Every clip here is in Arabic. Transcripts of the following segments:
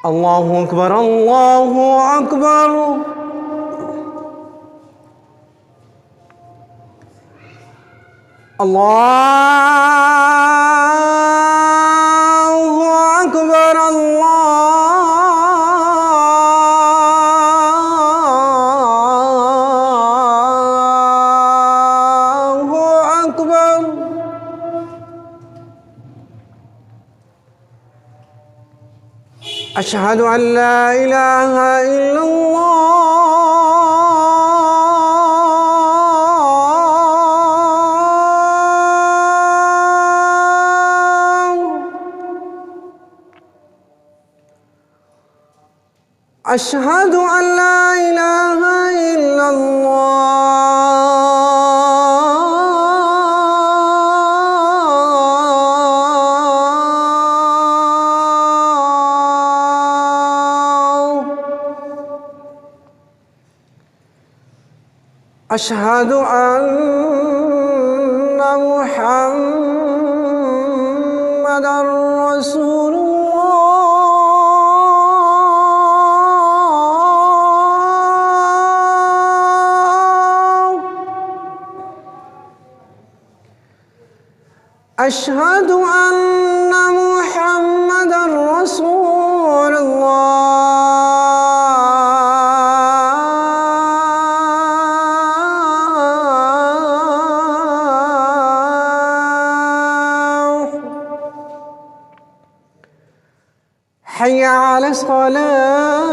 الله أكبر الله أكبر. الله أكبر الله أكبر. أشهد أن لا إله إلا الله. أشهد أن لا إله إلا الله. أشهد أن محمدًا رسول الله. أشهد أن محمدًا رسول الله. حي على الصلاة.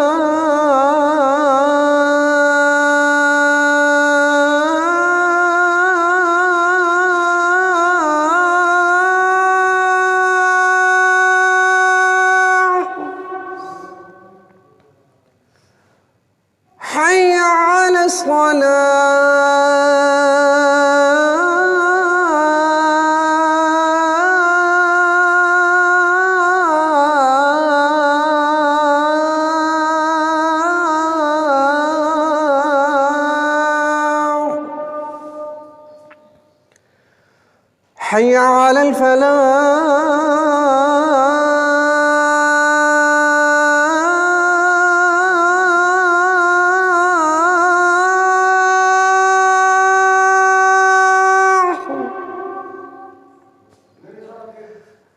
حي على الصلاة. حي على الفلاح.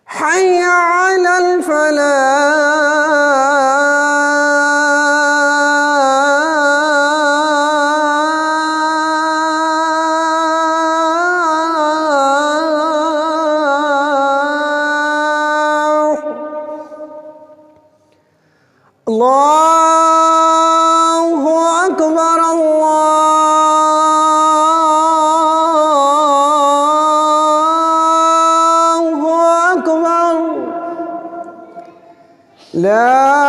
حي على الفلاح. الله أكبر الله أكبر. لا